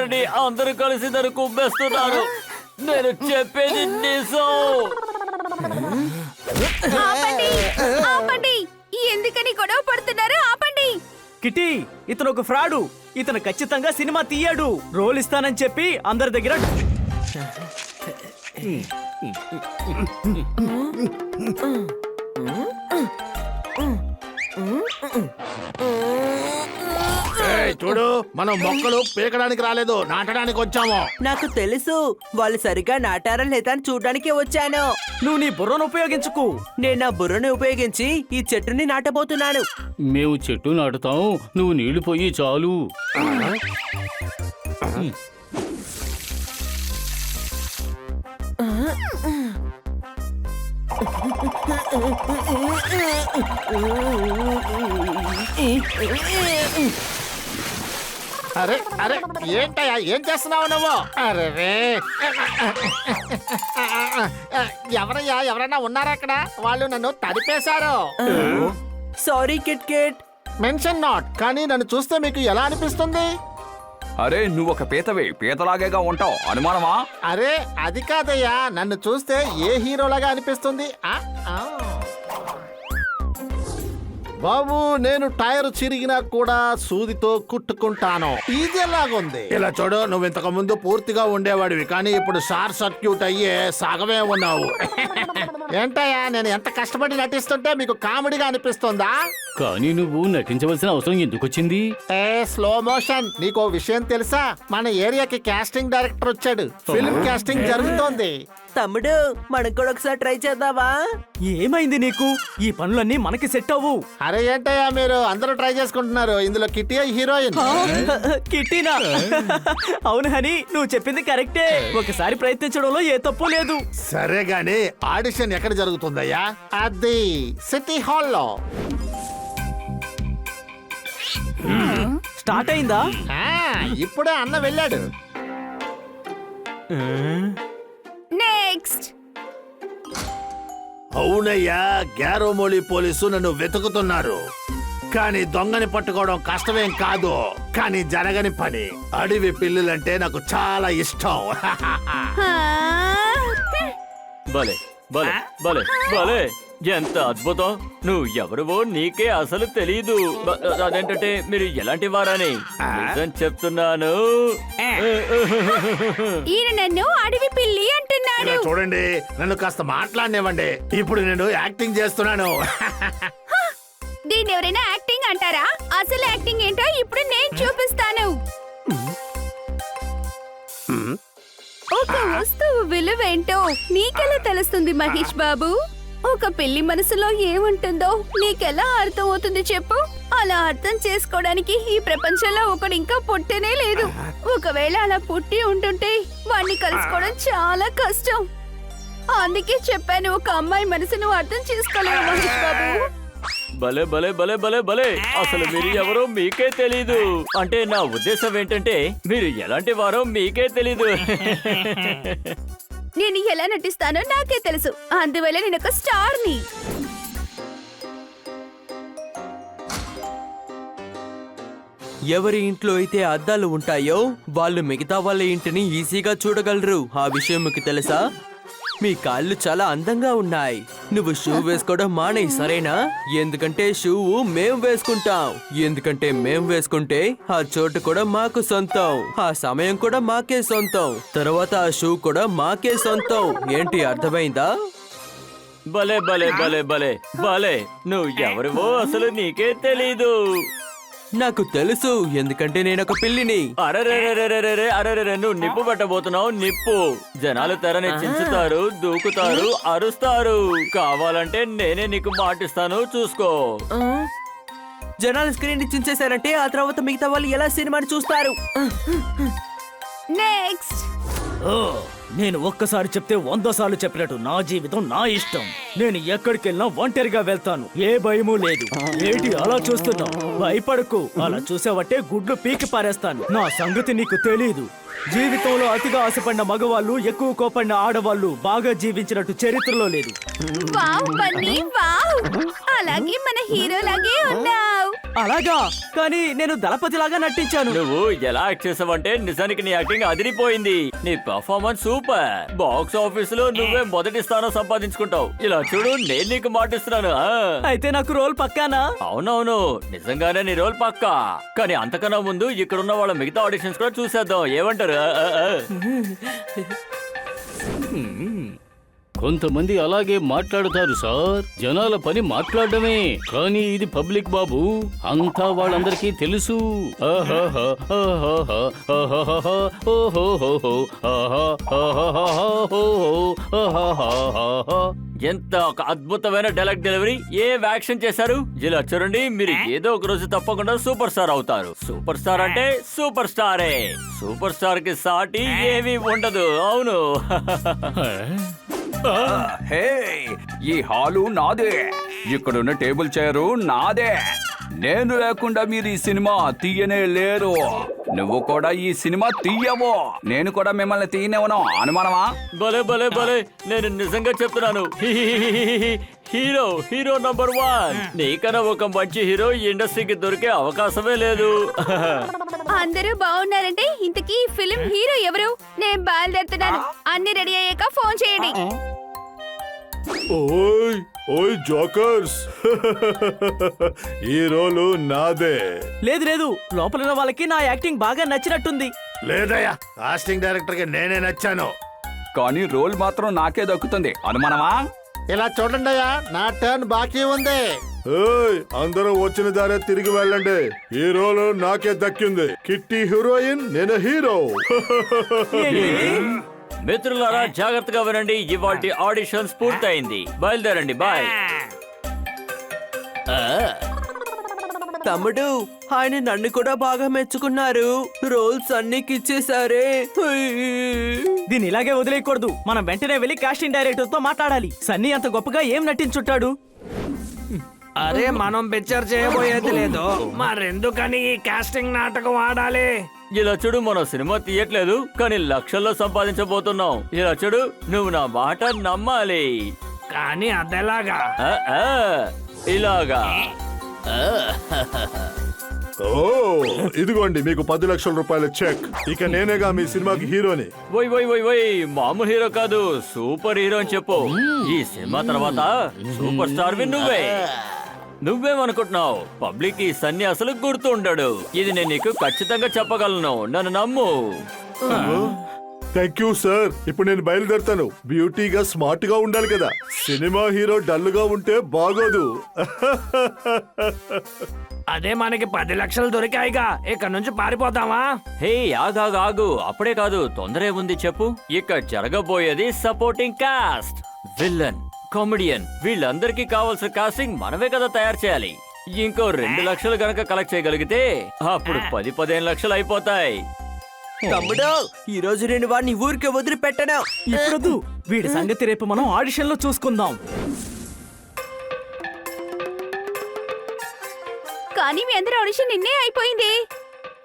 చూడండి, అందరూ కలిసి నన్ను కుమ్మేస్తున్నారు. నేను చెప్పేది నిజం. ఆపండి, ఆపండి. ఎందుకని గొడవ పడుతున్నారు? ఆపండి. కిటీ, ఇతను ఒక ఫ్రాడు. ఇతను ఖచ్చితంగా సినిమా తీయడు. రోల్ ఇస్తానని చెప్పి అందరి దగ్గర చూడు, మనం మొక్కలు పీకడానికి రాలేదు, నాటడానికి వచ్చాము. నాకు తెలుసు, వాళ్ళు సరిగా నాటారా లేదా అని చూడడానికి వచ్చాను. నువ్వు నీ బుర్రను ఉపయోగించుకు. నేను నా బుర్రని ఉపయోగించి ఈ చెట్టుని నాటబోతున్నాను. మేము చెట్టు నాటుతాం, నువ్వు నీళ్లు పోయి చాలు. అరే అరే, ఏంటయ్యా, ఏం చేస్తున్నావు నువ్వు? అరే ఎవరయ్యా, ఎవరైనా ఉన్నారా అక్కడ? వాళ్ళు నన్ను తడిపేశారు. సారీ కిట్ కిట్. Mention not. కానీ నన్ను చూస్తే మీకు ఎలా అనిపిస్తుంది? అరే నువ్వు ఒక పీతవే, పీతలాగేగా ఉంటావు, అనుమానమా? అరే అది కాదయ్యా, నన్ను చూస్తే ఏ హీరోలాగా అనిపిస్తుంది? బాబు, నేను టైర్ చిరిగినా కూడా సూదితో కుట్టుకుంటాను. ఇది ఎలాగుంది? ఇలా చూడు, నువ్వు ఇంతకు ముందు పూర్తిగా ఉండేవాడివి, కానీ ఇప్పుడు షార్ట్ సర్క్యూట్ అయ్యే సగమే ఉన్నావు. ఏంటయ్యా, నేను ఎంత కష్టపడి నటిస్తుంటే మీకు కామెడీగా అనిపిస్తుందా? కానీ నువ్వు నటించవలసిన అవసరం ఎందుకు వచ్చింది? Slow motion. నీకో విషయం తెలుసా? మన ఏరియాకి కాస్టింగ్ డైరెక్టర్ వచ్చాడు. ఫిల్మ్ కాస్టింగ్ జరుగుతోంది. తమ్ముడు, మనం కూడా ఒకసారి ట్రై చేద్దామా? ఏమైంది నీకు? ఈ పనులన్నీ మనకి సెట్ అవ్వు. అరే ఏంటయ్యా, మీరు అందరూ ట్రై చేసుకుంటున్నారు. ఇందులో కిట్టి హీరోయిన్. కిట్టినా? అవును హనీ, నువ్వు చెప్పింది కరెక్టే. ఒకసారి ప్రయత్నించడంలో ఏ తప్పు లేదు. సరే గాని ఆడిషన్ ఎక్కడ జరుగుతుందయ్యా? అది సిటీ హాల్లో. స్టార్ట్ అయిందా? ఇప్పుడే అన్న వెళ్ళాడు. నెక్స్ట్. అవునయ్యా, గ్యారోమోలి పోలీసు నన్ను వెతుకుతున్నారు. కానీ దొంగని పట్టుకోవడం కష్టమేం కాదు, కానీ జరగని పని. అడవి పిల్లులంటే నాకు చాలా ఇష్టం. భలే భలే భలే భలే, ఎంత అద్భుతం. నువ్వు ఎవరువో నీకే అసలు తెలీదు. అదేంటంటే మీరు ఎలాంటి వారని నిజం చెప్తున్నాను. ఈయన నన్ను అడవి పిల్లి అంటున్నాడు. ఇలా చూడండి, నన్ను కాస్త మాట్లాడనివ్వండి. ఇప్పుడు నేను యాక్టింగ్ చేస్తున్నాను. దీన్ని ఎవరైనా యాక్టింగ్ అంటారా? అసలు యాక్టింగ్ ఏంటో ఇప్పుడు నేను చూపిస్తాను. ఒక వస్తువు విలువేంటో నీకెలా తెలుస్తుంది మహేష్ బాబు? ఒక పిల్లి మనసులో ఏముంటుందో నీకెలా అర్థం అవుతుంది చెప్పు? అలా అర్థం చేసుకోవడానికి ఈ ప్రపంచంలో ఒకడు ఇంకా పుట్టనే లేదు. ఒకవేళ అలా పుట్టి ఉంటుంటే వాణ్ణి కలుసుకోవడం చాలా కష్టం. అందుకే చెప్పాను, ఒక అమ్మాయి మనసును అర్థం చేసుకోలేవు మహేష్ బాబు. భలే భలే భలే భలే భలే, అసలు మీరు ఎవరో మీకే తెలీదు. అంటే నా ఉద్దేశం ఏంటంటే మీరు ఎలాంటి వారో మీకే తెలీదు. నేను ఎలా నటిస్తానో నాకే తెలుసు, అందువల్ల నేను ఒక స్టార్ని. ఎవరి ఇంట్లో అయితే అద్దాలు ఉంటాయో వాళ్ళు మిగతా వాళ్ళ ఇంటిని ఈజీగా చూడగలరు. ఆ విషయం మీకు తెలుసా? మీ కాళ్ళు చాలా అందంగా ఉన్నాయి. నువ్వు షూ వేసుకోవడం మానేయ్, సరేనా? ఎందుకంటే షూ మేం వేసుకుంటాం. ఎందుకంటే మేం వేసుకుంటే ఆ చోటు కూడా మాకు సొంతం, ఆ సమయం కూడా మాకే సొంతం, తర్వాత ఆ షూ కూడా మాకే సొంతం. ఏంటి, అర్థమైందా? భలే భలే భలే భలే భలే, నువ్వు ఎవరివో అసలు నీకే తెలీదు. నాకు తెలుసు, ఎందుకంటే నేను ఒక పిల్లిని. అరెరెరెరెరెరె, అరెరెరె, నువ్వు నిప్పు పెట్టబోతున్నావు. నిప్పు. జనాలు తెరని చించుతారు, దూకుతారు, అరుస్తారు. కావాలంటే నేనే నీకు మాటిస్తాను, చూసుకో. జనాలు స్క్రీన్ చించేశారంటే ఆ తర్వాత మిగతా వాళ్ళు ఎలా సినిమాని చూస్తారు? నెక్స్ట్. నేను ఒక్కసారి చెప్తే 100 సార్లు చెప్పినట్టు నా జీవితం నా ఇష్టం. నేను ఎక్కడికి వెళ్ళినా ఒంటరిగా వెళ్తాను, ఏ భయమూ లేదు. ఏంటి అలా చూస్తున్నావు? భయపడకు. అలా చూసావట్టే గుడ్లు పీకి పారేస్తాను. నా సంగతి నీకు తెలీదు. జీవితంలో అతిగా ఆశపడిన మగవాళ్ళు, ఎక్కువ కోపడిన ఆడవాళ్ళు బాగా జీవించినట్టు చరిత్రలో లేదు. Wow Bunny, wow! అలాగే మన హీరోలాగే ఉన్నావు. అలాగా కానీ నేను దళపతిలాగా నటించాను. నువ్వు ఎలా యాక్ట్ చేసావంటే నిజానికి నీ యాక్టింగ్ అదిరిపోయింది. నీ పర్ఫార్మెన్స్ సూపర్. బాక్స్ ఆఫీస్ లో నువ్వే మొదటి స్థానం సంపాదించుకుంటావు. ఇలా చూడు, నేను నీకు మాటిస్తున్నాను. అయితే నాకు రోల్ పక్కానా? అవునవును, నిజంగానే నీ రోల్ పక్కా. కానీ అంతకన్నా ముందు ఇక్కడున్న వాళ్ళ మిగతా ఆడిషన్స్ కూడా చూసేద్దాం. ఏమంటారు? కొంతమంది అలాగే మాట్లాడుతారు సార్. జనాల పని మాట్లాడడమే, కానీ ఇది పబ్లిక్ బాబు, అంతా వాళ్ళందరికీ తెలుసు. ఆహాహా, ఆహాహా, ఆహాహా, ఓహోహోహో, ఆహాహాహాహో, ఆహాహాహా. ఎంత ఒక అద్భుతమైన డైలాగ్ డెలివరీ, ఏ యాక్షన్ చేశారు. ఇలా చూడండి, మీరు ఏదో ఒక రోజు తప్పకుండా సూపర్ స్టార్ అవుతారు. సూపర్ స్టార్ అంటే సూపర్ స్టారే. సూపర్ స్టార్ కి సాటి ఏమీ ఉండదు. అవును. హే, ఈ హాలు నాదే, ఇక్కడున్న టేబుల్ చైరు నాదే. నేను లేకుండా మీరు ఈ సినిమా తీయనే లేరు. నువ్వు కూడా ఈ సినిమా తీయవు. నేను కూడా మిమ్మల్ని తీయనివ్వను. అనుమానమా? భలే భలే భలే, నేను నిజంగా చెప్తున్నాను. Hero hero number 1. నీకన్నా ఒక మంచి హీరో ఈ ఇండస్ట్రీకి దొరికే అవకాశమే లేదు. అందరూ బాగున్నారంటే ఇంతకీ ఈ ఫిలిం హీరో ఎవరు? నేను బయలుదేరుతున్నాను. అన్ని రెడీ అయ్యాక ఫోన్ చేయండి. ఓయ్ ఓయ్ జోకర్స్, ఈ రోలు నాదే. లేదు లేదు, లోపల వాళ్ళకి నా యాక్టింగ్ బాగా నచ్చినట్టుంది. లేదయ్యా, కాస్టింగ్ డైరెక్టర్ కి నేనే నచ్చాను. కానీ రోల్ మాత్రం నాకే దక్కుతుంది. అనుమానమా? ఇలా చూడండి అయ్యా, నా టర్న్ బాకీ ఉంది. ఏయ్, అందరూ వచ్చిన దారే తిరిగి వెళ్ళండి. ఈ రోలు నాకే దక్కింది. కిట్టి హీరోయిన్, నేను హీరో. మిత్రులారా, జాగ్రత్తగా వినండి. ఇవాల్టి ఆడిషన్స్ పూర్తయింది. బయలుదేరండి. బాయ్. తమ్ముడు, ఆయన నన్ను కూడా బాగా మెచ్చుకున్నారు. రోల్స్ అన్ని ఇచ్చేసారే. దీన్ని ఇలాగే వదిలేయకూడదు. మనం వెంటనే వెళ్ళి కాస్టింగ్ డైరెక్టర్ తో మాట్లాడాలి. సన్నీ అంత గొప్పగా ఏం నటించుంటాడు? అరే, మనం పిక్చర్ చేయబోయేది లేదు, మరెందుకని ఈ కాస్టింగ్ నాటకం ఆడాలి? ఇలా చూడు, మనం సినిమా తీయట్లేదు, కానీ లక్షల్లో సంపాదించబోతున్నాం. ఇలా చూడు, నువ్వు నా మాట నమ్మాలి. కానీ అదెలాగా? ఆ, ఆ, ఇలాగా. ఓ, ఇదిగోండి మీకు 10 లక్షల రూపాయల చెక్. ఇక నేనేగా మీ సినిమాకి హీరోని. వై వై వై వై, మామూలు హీరో కాదు, సూపర్ హీరో అని చెప్పు. ఈ సినిమా తర్వాత సూపర్ స్టార్ వి నువ్వే. నువ్వేమనుకుంటున్నావు? పబ్లిక్ ఈ సన్ని అసలు గుర్తు ఉండడు. ఇది నేను నీకు ఖచ్చితంగా చెప్పగలను. నన్ను నమ్ము. Thank you sir. ఇప్పుడు నేను బయలుదేరుతాను. బ్యూటీగా స్మార్ట్ గా ఉండాలి కదా. సినిమా హీరో డల్ గా ఉంటే బాగోదు. అదే మనకి 10 లక్షలు దొరికాయిగా, ఇక్కడ నుంచి పారిపోతామా? హే, ఆగాగు. అప్పుడే కాదు, తొందరే ఉంది చెప్పు. ఇక జరగబోయేది సపోర్టింగ్ కాస్ట్. విల్లన్, కామెడియన్, వీళ్ళందరికీ కావాల్సిన కాస్టింగ్ మనమే కదా తయారు చేయాలి. ఇంకో 2 లక్షలు గనక కలెక్ట్ చేయగలిగితే అప్పుడు 10-15 లక్షలు అయిపోతాయి. తమ్ముడు, ఈ రోజు నేను వాడిని ఊరికే వదిలిపెట్టను. ఇప్పుడు వీడి సంగతి రేపు మనం ఆడిషన్ లో చూసుకుందాం. కానీ మీ అందరి ఆడిషన్ నిన్నే అయిపోయింది.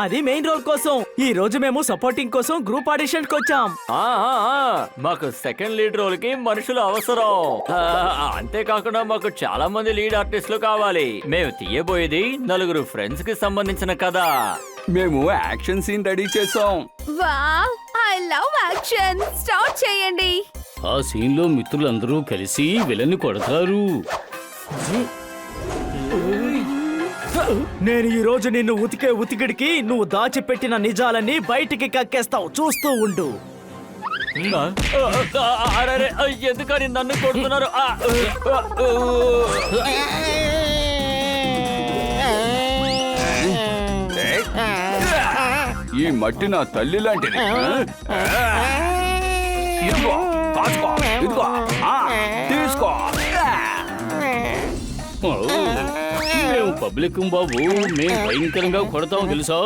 అది మెయిన్ రోల్ కోసం. ఈ రోజు మేము సపోర్టింగ్ కోసం గ్రూప్ ఆడిషన్ కి వచ్చాం. ఆ, ఆ, ఆ, మాకు సెకండ్ లీడ్ రోల్ కి మనుషులు అవసరం. అంతేకాకుండా మాకు చాలా మంది లీడ్ ఆర్టిస్టులు కావాలి. మేము తీయబోయేది 4 ఫ్రెండ్స్ కి సంబంధించిన కథ. మేము యాక్షన్ సీన్ రెడీ చేసాం. Wow, I love action. Start చేయండి. ఆ సీన్ లో మిత్రులందరూ కలిసి విలన్ని కొడతారు. నేను ఈ రోజు నిన్ను ఉతికే ఉతికిడికి నువ్వు దాచిపెట్టిన నిజాలన్నీ బయటికి కక్కేస్తావు. చూస్తూ ఉండు. అరే, ఎందుకని నన్ను కొడుతున్నారు? ఈ మట్టి నా తల్లి లాంటిది. ఇదిగో, కాచుకో, ఇదిగో, తీసుకో. ఓ, మేము పబ్లిక్ బాబు, మేము భయంకరంగా కొడతాం తెలుసా?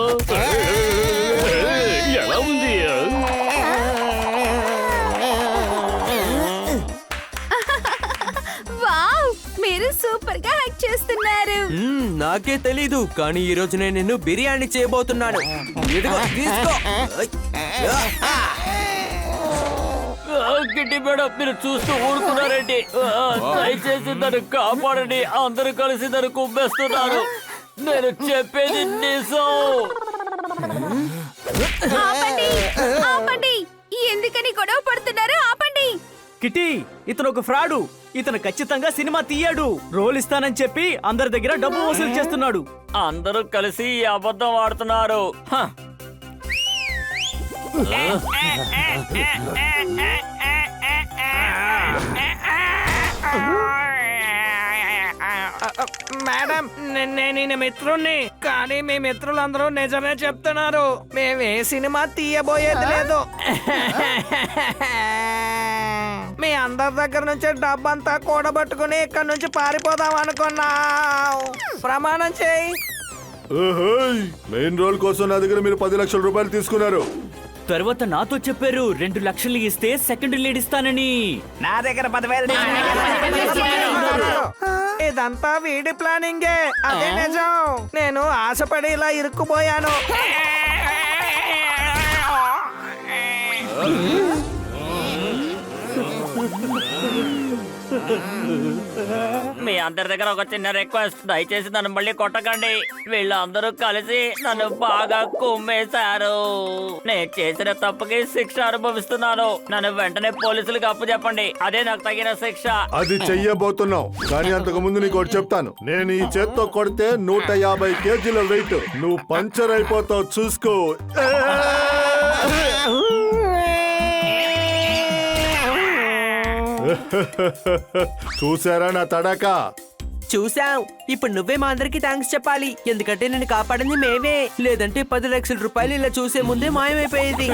ఎలా ఉంది? వావ్, మీరు సూపర్ గా యాక్ట్ చేస్తున్నారు. నాకే తెలీదు, కానీ ఈ రోజు నేను నిన్ను బిర్యానీ చేయబోతున్నాను. ఇదిగో, తీసుకో. గిట్టి మేడం, మీరు చూస్తూ ఊరుకున్నారండి. దయచేసి నన్ను కాపాడండి. అందరూ కలిసి నన్ను కుమ్మేస్తున్నారు. నేను చెప్పేది నిజం. ఆపండి ఆపండి ఎందుకని గొడవ పడుతున్నారు? ఆపండి. కిటీ, ఇతను ఒక ఫ్రాడు. ఇతను ఖచ్చితంగా సినిమా తీయడు. రోల్ ఇస్తానని చెప్పి అందరి దగ్గర డబ్బు వసూలు చేస్తున్నాడు. అందరూ కలిసి ఈ అబద్ధం ఆడుతున్నారు. హ. మేడం నేను ఈయన మిత్రుణ్ణి, కానీ మీ మిత్రులందరూ నిజమే చెప్తున్నారు. మేము ఏ సినిమా తీయబోయేది లేదు. మీ అందరి దగ్గర నుంచి డబ్బంతా కూడబట్టుకుని ఇక్కడ నుంచి పారిపోదాం అనుకున్నాం. ప్రమాణం చేయి. మెయిన్ రోల్ కోసం నా దగ్గర మీరు 10 లక్షల రూపాయలు తీసుకున్నారు. తర్వాత నాతో చెప్పారు 2 లక్షలు ఇస్తే సెకండ్ లీడ్ ఇస్తానని. నా దగ్గర 10,000. ఇదంతా వీడి ప్లానింగే. అదే నిజం. నేను ఆశపడి ఇలా ఇరుక్కుపోయాను. మీ అందరి దగ్గర ఒక చిన్న రిక్వెస్ట్, దయచేసి నన్ను మళ్ళీ కొట్టకండి. వీళ్ళందరూ కలిసి నన్ను బాగా కుమ్మేశారు. నేను చేసిన తప్పుకి శిక్ష అనుభవిస్తున్నాను. నన్ను వెంటనే పోలీసులకు అప్పచెప్పండి. అదే నాకు తగిన శిక్ష. అది చెయ్యబోతున్నావు, కానీ అంతకు ముందు నీకు ఒకటి చెప్తాను. నేను ఈ చేత్తో కొడితే 150 కేజీల వెయిట్. నువ్వు పంచర్ అయిపోతావు, చూసుకో. చూసారా నా తడాక? చూసాం. ఇప్పుడు నువ్వే మా అందరికి థ్యాంక్స్ చెప్పాలి, ఎందుకంటే నేను కాపాడింది మేమే. లేదంటే 10 లక్షల రూపాయలు ఇలా చూసే ముందే మాయమైపోయేది.